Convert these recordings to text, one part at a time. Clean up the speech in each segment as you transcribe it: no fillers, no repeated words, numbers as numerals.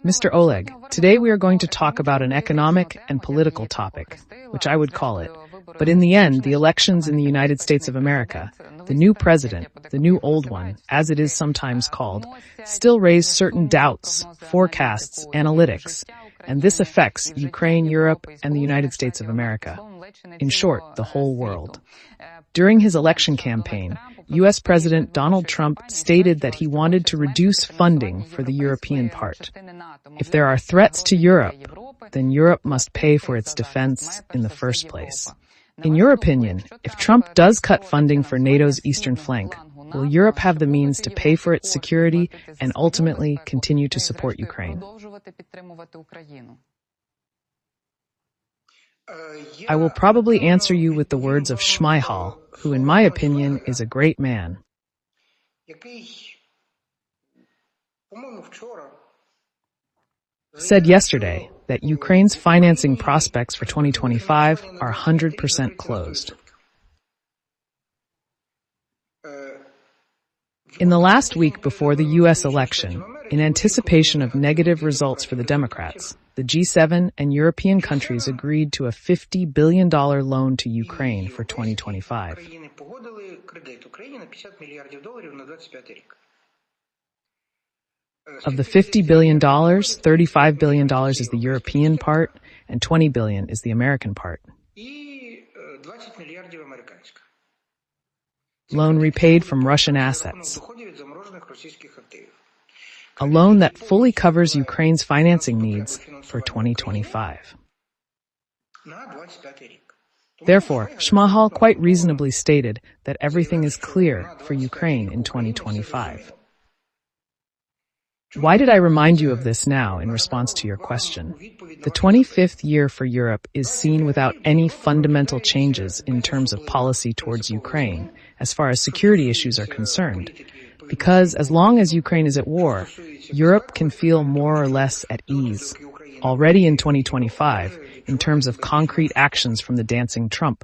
Mr. Oleg, today we are going to talk about an economic and political topic, which I would call it. But in the end, the elections in the United States of America, the new president, the new old one, as it is sometimes called, still raise certain doubts, forecasts, analytics, and this affects Ukraine, Europe, and the United States of America. In short, the whole world. During his election campaign, U.S. President Donald Trump stated that he wanted to reduce funding for the European part. If there are threats to Europe, then Europe must pay for its defense in the first place. In your opinion, if Trump does cut funding for NATO's eastern flank, will Europe have the means to pay for its security and ultimately continue to support Ukraine? I will probably answer you with the words of Shmyhal, who in my opinion is a great man. Said yesterday that Ukraine's financing prospects for 2025 are 100% closed. In the last week before the U.S. election, in anticipation of negative results for the Democrats, the G7 and European countries agreed to a $50 billion loan to Ukraine for 2025. Of the $50 billion, $35 billion is the European part, and $20 billion is the American part. Loan repaid from Russian assets. A loan that fully covers Ukraine's financing needs for 2025. Therefore, Shmyhal quite reasonably stated that everything is clear for Ukraine in 2025. Why did I remind you of this now in response to your question? The 25th year for Europe is seen without any fundamental changes in terms of policy towards Ukraine, as far as security issues are concerned. Because as long as Ukraine is at war, Europe can feel more or less at ease, already in 2025, in terms of concrete actions from the dancing Trump.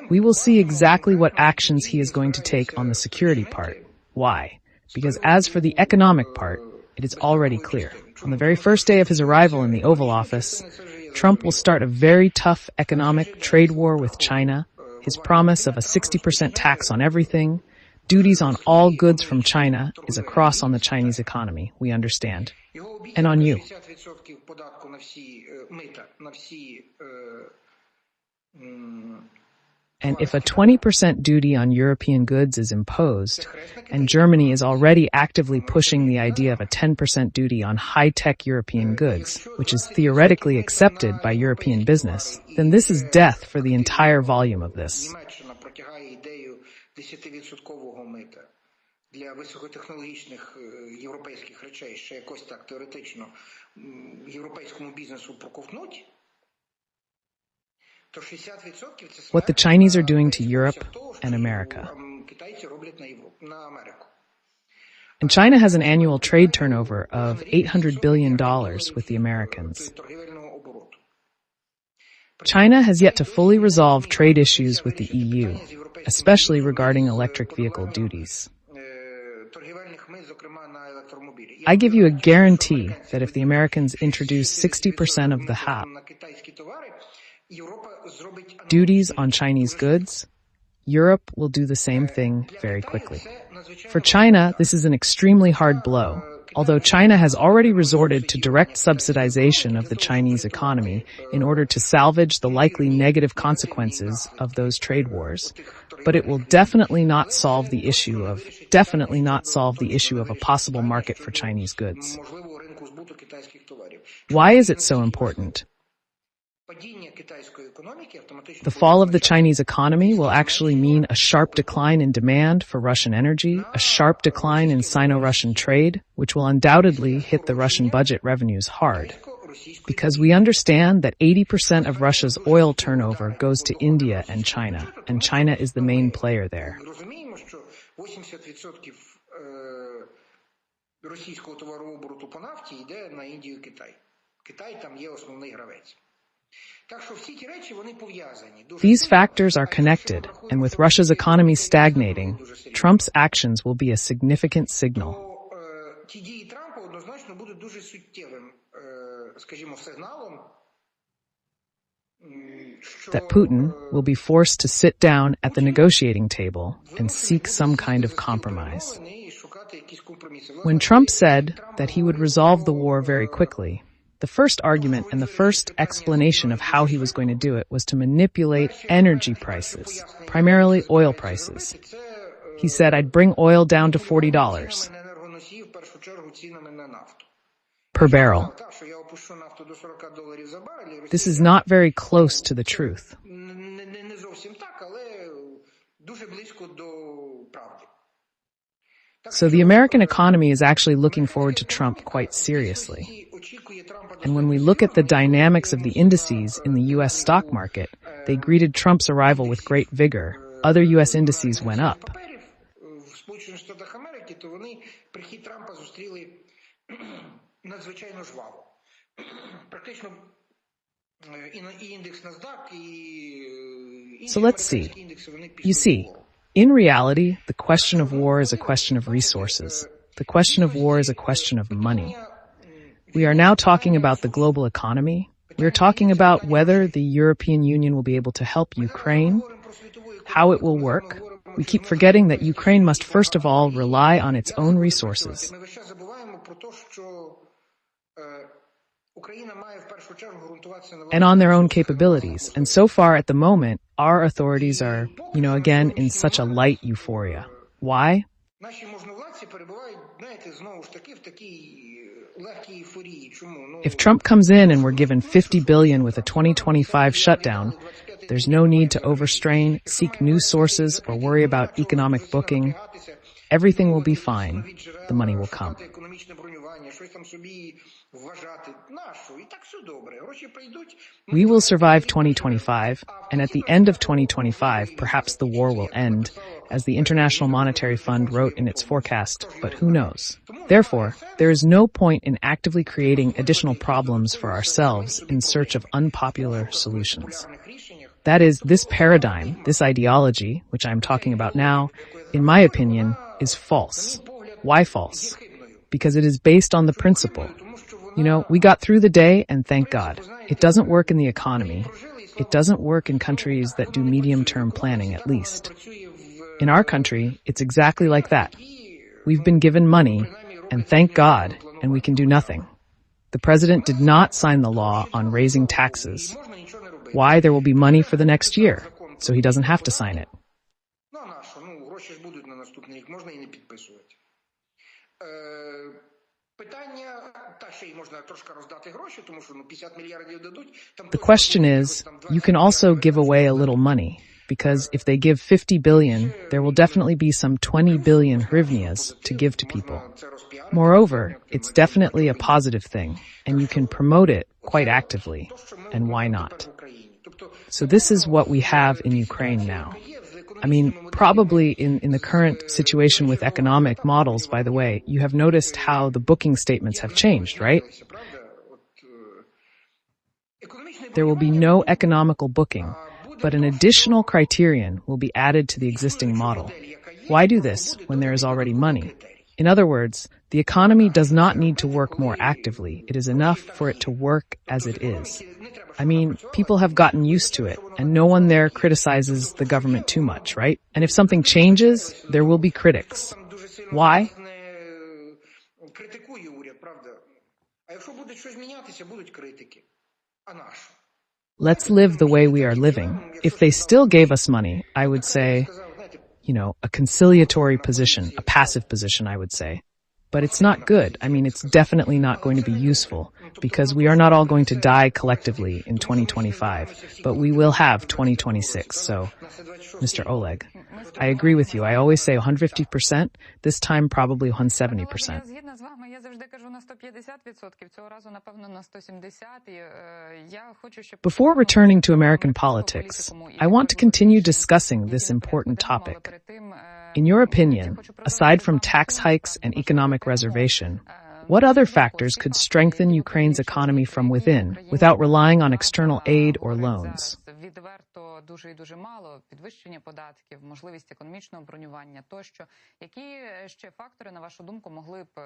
We will see exactly what actions he is going to take on the security part. Why? Because as for the economic part, it is already clear. On the very first day of his arrival in the Oval Office, Trump will start a very tough economic trade war with China, his promise of a 60% tax on everything, duties on all goods from China is a cross on the Chinese economy, we understand, and on you. And if a 20% duty on European goods is imposed, and Germany is already actively pushing the idea of a 10% duty on high-tech European goods, which is theoretically accepted by European business, then this is death for the entire volume of this. What the Chinese are doing to Europe and America. And China has an annual trade turnover of $800 billion with the Americans. China has yet to fully resolve trade issues with the EU, especially regarding electric vehicle duties. I give you a guarantee that if the Americans introduce 60% of the duties on Chinese goods, Europe will do the same thing very quickly. For China, this is an extremely hard blow. Although China has already resorted to direct subsidization of the Chinese economy in order to salvage the likely negative consequences of those trade wars, but it will definitely not solve the issue of a possible market for Chinese goods. Why is it so important? The fall of the Chinese economy will actually mean a sharp decline in demand for Russian energy, a sharp decline in Sino-Russian trade, which will undoubtedly hit the Russian budget revenues hard. Because we understand that 80% of Russia's oil turnover goes to India and China is the main player there. These factors are connected, and with Russia's economy stagnating, Trump's actions will be a significant signal. That Putin will be forced to sit down at the negotiating table and seek some kind of compromise. When Trump said that he would resolve the war very quickly, the first argument and the first explanation of how he was going to do it was to manipulate energy prices, primarily oil prices. He said, "I'd bring oil down to $40 per barrel." This is not very close to the truth. So the American economy is actually looking forward to Trump quite seriously. And when we look at the dynamics of the indices in the U.S. stock market, they greeted Trump's arrival with great vigor. Other U.S. indices went up. So let's see. You see, in reality, the question of war is a question of resources. The question of war is a question of money. We are now talking about the global economy. We are talking about whether the European Union will be able to help Ukraine, how it will work. We keep forgetting that Ukraine must first of all rely on its own resources. And on their own capabilities. And so far at the moment, our authorities are, again, in such a light euphoria. Why? If Trump comes in and we're given $50 billion with a 2025 shutdown, there's no need to overstrain, seek new sources, or worry about economic booking. Everything will be fine. The money will come. We will survive 2025, and at the end of 2025, perhaps the war will end, as the International Monetary Fund wrote in its forecast, but who knows? Therefore, there is no point in actively creating additional problems for ourselves in search of unpopular solutions. That is, this paradigm, this ideology, which I'm talking about now, in my opinion, is false. Why false? Because it is based on the principle. We got through the day, and thank God. It doesn't work in the economy. It doesn't work in countries that do medium-term planning, at least. In our country, it's exactly like that. We've been given money, and thank God, and we can do nothing. The president did not sign the law on raising taxes. Why? There will be money for the next year, so he doesn't have to sign it. The question is, you can also give away a little money, because if they give 50 billion, there will definitely be some 20 billion hryvnias to give to people. Moreover, it's definitely a positive thing, and you can promote it quite actively. And why not? So this is what we have in Ukraine now. I mean, probably in the current situation with economic models, by the way, you have noticed how the booking statements have changed, right? There will be no economical booking, but an additional criterion will be added to the existing model. Why do this when there is already money? In other words, the economy does not need to work more actively. It is enough for it to work as it is. I mean, people have gotten used to it, and no one there criticizes the government too much, right? And if something changes, there will be critics. Why? Let's live the way we are living. If they still gave us money, I would say, a conciliatory position, a passive position, I would say. But it's not good. I mean, it's definitely not going to be useful because we are not all going to die collectively in 2025, but we will have 2026. So, Mr. Oleg, I agree with you. I always say 150%, this time probably 170%. Before returning to American politics, I want to continue discussing this important topic. In your opinion, aside from tax hikes and economic reservation, What other factors could strengthen Ukraine's economy from within without relying on external aid or loans? Відверто дуже і дуже мало підвищення податків, можливість економічного бронювання тощо. Які ще фактори, на вашу думку, могли б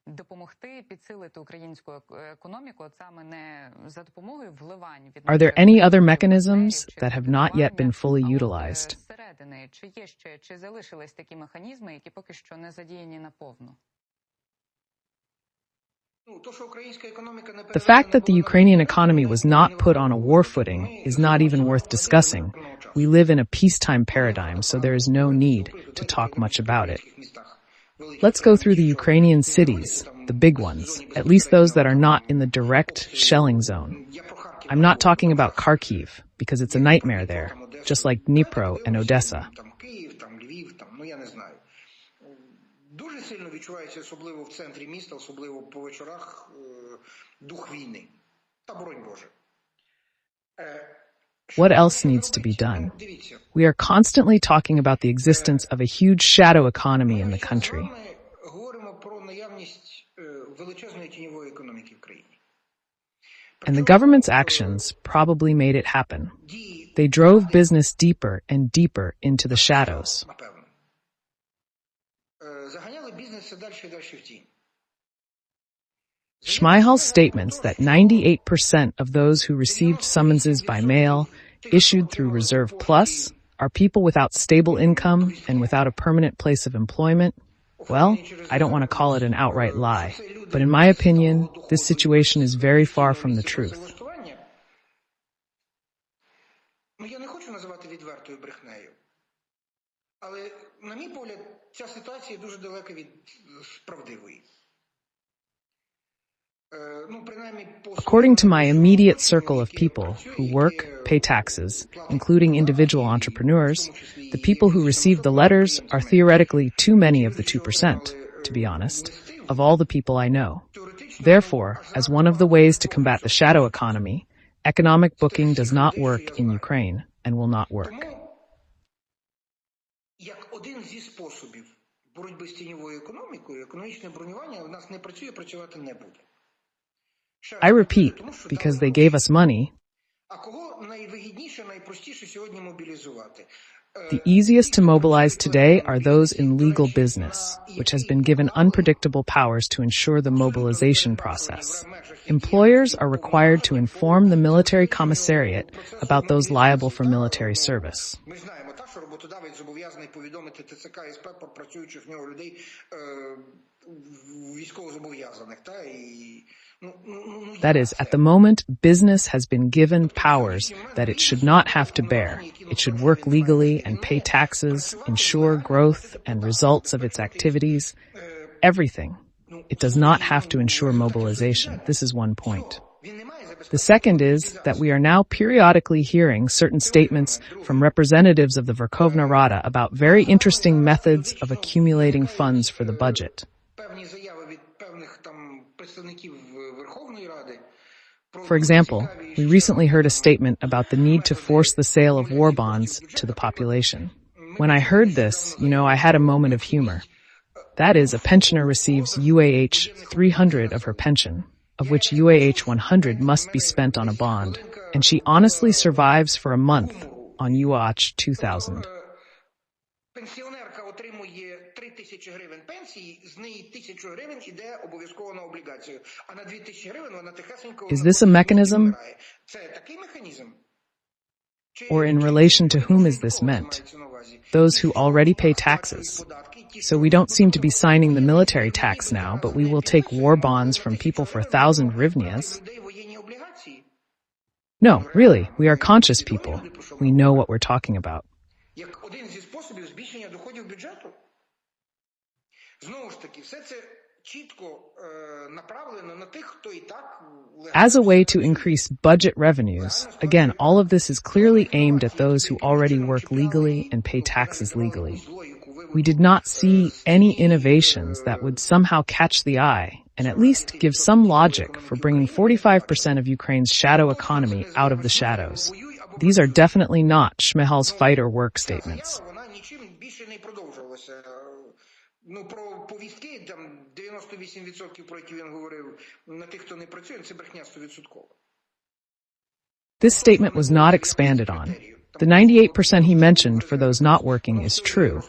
допомогти підсилити українську економіку, от саме не за допомогою вливань від Are there any other mechanisms that have not yet been fully utilized? Зсередини, чи є ще, чи залишились такі механізми, які поки що не задіяні наповну? The fact that the Ukrainian economy was not put on a war footing is not even worth discussing. We live in a peacetime paradigm, so there is no need to talk much about it. Let's go through the Ukrainian cities, the big ones, at least those that are not in the direct shelling zone. I'm not talking about Kharkiv, because it's a nightmare there, just like Dnipro and Odessa. Дуже сильно відчувається, особливо в центрі міста, особливо по вечорах, дух війни. Та боронь Боже. What else needs to be done? We are constantly talking about the existence of a huge shadow economy in the country. Ми говоримо про наявність величезної тіньової економіки в країні. And the government's actions probably made it happen. They drove business deeper and deeper into the shadows. Заганяли бізнес все далі і далі в тінь. Schmeihal's statements that 98% of those who received summonses by mail issued through Reserve Plus are people without stable income and without a permanent place of employment, well, I don't want to call it an outright lie, but in my opinion, this situation is very far from the truth. Я не хочу називати відвертою брехнею, але, на мій погляд, ця ситуація дуже далека від правдивої. According to my immediate circle of people who work, pay taxes, including individual entrepreneurs, the people who received the letters are theoretically too many of the 2%, to be honest, of all the people I know. Therefore, as one of the ways to combat the shadow economy, economic booking does not work in Ukraine and will not work. Як один зі способів боротьби з тіньовою економікою, економічне бронювання у нас не працює, працювати не буде. I repeat, because they gave us money, the easiest to mobilize today are those in legal business, which has been given unpredictable powers to ensure the mobilization process. Employers are required to inform the military commissariat about those liable for military service. That is, at the moment, business has been given powers that it should not have to bear. It should work legally and pay taxes, ensure growth and results of its activities, everything. It does not have to ensure mobilization. This is one point. The second is that we are now periodically hearing certain statements from representatives of the Verkhovna Rada about very interesting methods of accumulating funds for the budget. For example, we recently heard a statement about the need to force the sale of war bonds to the population. When I heard this, I had a moment of humor. That is, a pensioner receives UAH 300 of her pension, of which UAH 100 must be spent on a bond, and she honestly survives for a month on UAH 2000. Is this a mechanism? Or in relation to whom is this meant? Those who already pay taxes. So we don't seem to be signing the military tax now, but we will take war bonds from people for 1,000 hryvnias. No, really, we are conscious people. We know what we're talking about. As a way to increase budget revenues, again, all of this is clearly aimed at those who already work legally and pay taxes legally. We did not see any innovations that would somehow catch the eye and at least give some logic for bringing 45% of Ukraine's shadow economy out of the shadows. These are definitely not Schmeihal's fight or work statements. Про повістки, там 98%, про які він говорив, на тих, хто не працює, це брехня 100%. This statement was not expanded on. The 98% he mentioned for those not working is true,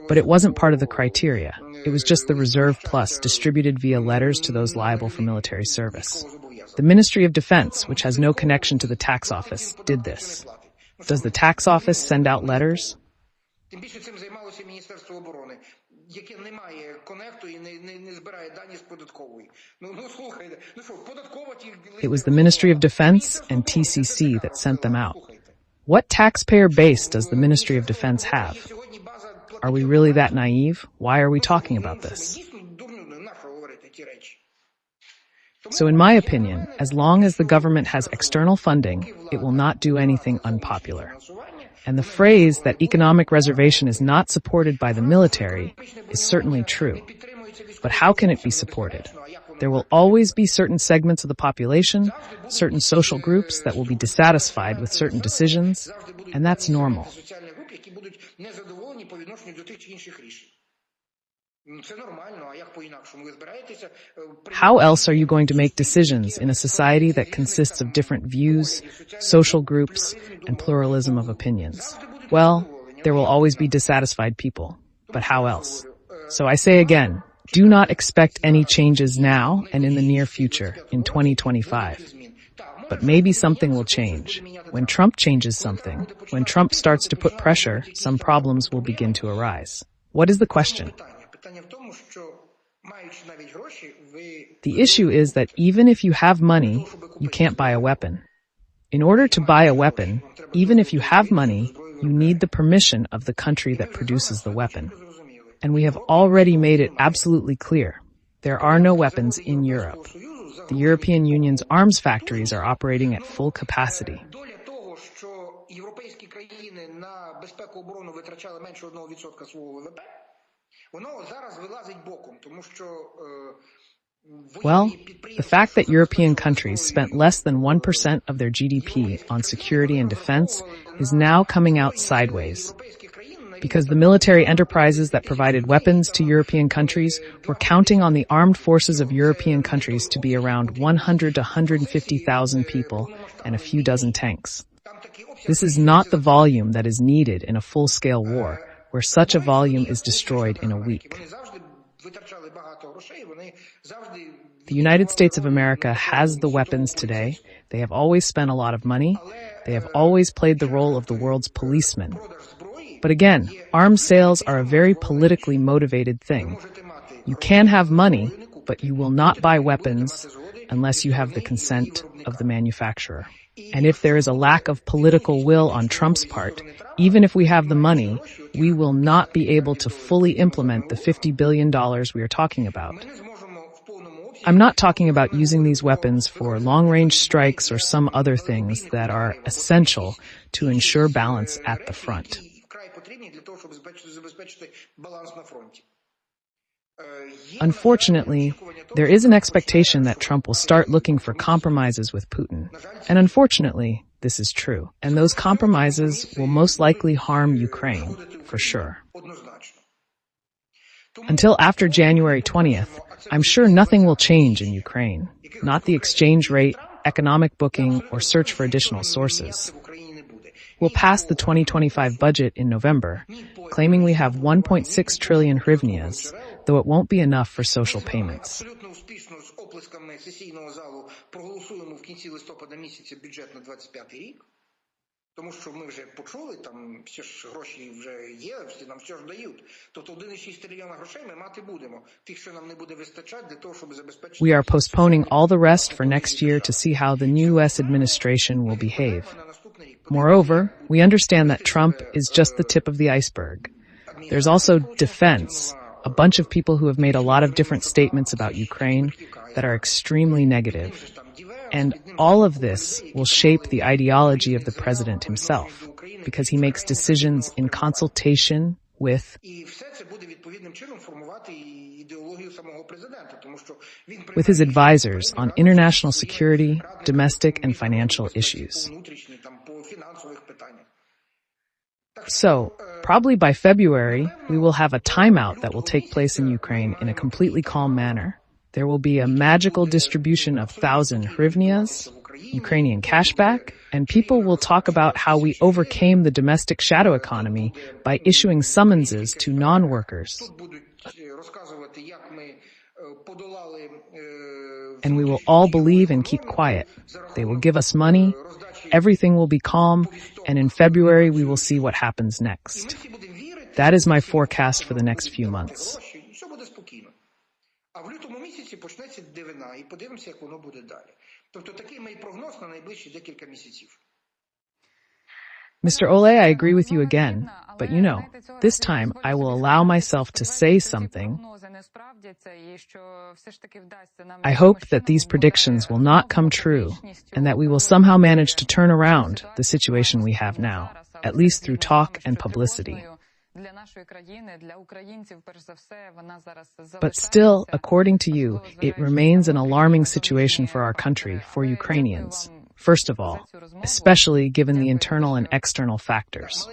but it wasn't part of the criteria. It was just the Reserve Plus distributed via letters to those liable for military service. The Ministry of Defense, which has no connection to the tax office, did this. Does the tax office send out letters? Тим більше цим займалося Міністерство оборони, яке не має конекту і не збирає дані з податкової. Слухайте, що, податкова ті... It was the Ministry of Defense and TCC that sent them out. What taxpayer base does the Ministry of Defense have? Are we really that naive? Why are we talking about this? So in my opinion, as long as the government has external funding, it will not do anything unpopular. And the phrase that economic reservation is not supported by the military is certainly true. But how can it be supported? There will always be certain segments of the population, certain social groups that will be dissatisfied with certain decisions, and that's normal. How else are you going to make decisions in a society that consists of different views, social groups, and pluralism of opinions? Well, there will always be dissatisfied people. But how else? So I say again, do not expect any changes now and in the near future, in 2025. But maybe something will change. When Trump changes something, when Trump starts to put pressure, some problems will begin to arise. What is the question? The issue is that even if you have money, you can't buy a weapon. In order to buy a weapon, even if you have money, you need the permission of the country that produces the weapon. And we have already made it absolutely clear. There are no weapons in Europe. The European Union's arms factories are operating at full capacity. Well, the fact that European countries spent less than 1% of their GDP on security and defense is now coming out sideways. Because the military enterprises that provided weapons to European countries were counting on the armed forces of European countries to be around 100 to 150,000 people and a few dozen tanks. This is not the volume that is needed in a full-scale war, where such a volume is destroyed in a week. The United States of America has the weapons today. They have always spent a lot of money. They have always played the role of the world's policeman. But again, arms sales are a very politically motivated thing. You can have money, but you will not buy weapons unless you have the consent of the manufacturer. And if there is a lack of political will on Trump's part, even if we have the money, we will not be able to fully implement the $50 billion we are talking about. I'm not talking about using these weapons for long-range strikes or some other things that are essential to ensure balance at the front. Unfortunately, there is an expectation that Trump will start looking for compromises with Putin. And unfortunately, this is true. And those compromises will most likely harm Ukraine, for sure. Until after January 20th, I'm sure nothing will change in Ukraine. Not the exchange rate, economic booking, or search for additional sources. We'll pass the 2025 budget in November, claiming we have 1.6 trillion hryvnias, though it won't be enough for social payments. We are postponing all the rest for next year to see how the new U.S. administration will behave. Moreover, we understand that Trump is just the tip of the iceberg. There's also defense, a bunch of people who have made a lot of different statements about Ukraine that are extremely negative. And all of this will shape the ideology of the president himself, because he makes decisions in consultation with his advisors on international security, domestic and financial issues. So, Probably by February, we will have a timeout that will take place in Ukraine in a completely calm manner. There will be a magical distribution of 1,000 hryvnias, Ukrainian cashback, and people will talk about how we overcame the domestic shadow economy by issuing summonses to non-workers. And we will all believe and keep quiet. They will give us money, everything will be calm, and in February we will see what happens next. That is my forecast for the next few months. А в лютому місяці почнеться дивина, і подивимося, як воно буде далі. Тобто такий мій прогноз на найближчі декілька місяців. Mr. Oleh, I agree with you again, but you know, this time I will allow myself to say something. I hope that these predictions will not come true, and that we will somehow manage to turn around the situation we have now, at least through talk and publicity. But still, according to you, it remains an alarming situation for our country, for Ukrainians, first of all, especially given the internal and external factors.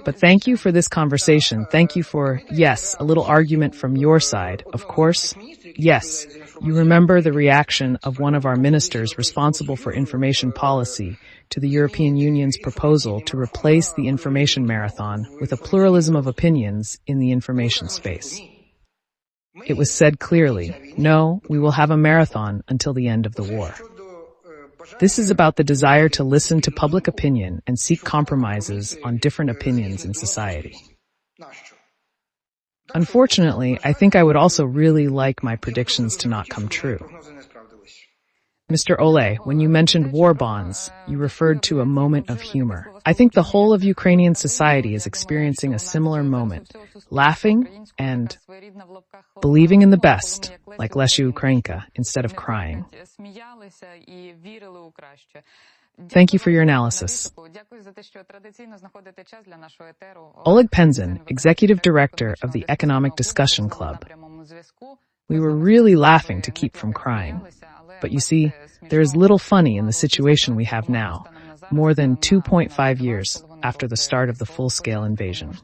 But thank you for this conversation. Thank you for, yes, a little argument from your side, of course. Yes, you remember the reaction of one of our ministers responsible for information policy to the European Union's proposal to replace the information marathon with a pluralism of opinions in the information space. It was said clearly, no, we will have a marathon until the end of the war. This is about the desire to listen to public opinion and seek compromises on different opinions in society. Unfortunately, I think I would also really like my predictions to not come true. Mr. Oleh, when you mentioned war bonds, you referred to a moment of humor. I think the whole of Ukrainian society is experiencing a similar moment, laughing and believing in the best, like Lesya Ukrainka, instead of crying. Thank you for your analysis. Oleh Pendzyn, Executive Director of the Economic Discussion Club. We were really laughing to keep from crying. But you see, there is little funny in the situation we have now, more than 2.5 years after the start of the full-scale invasion.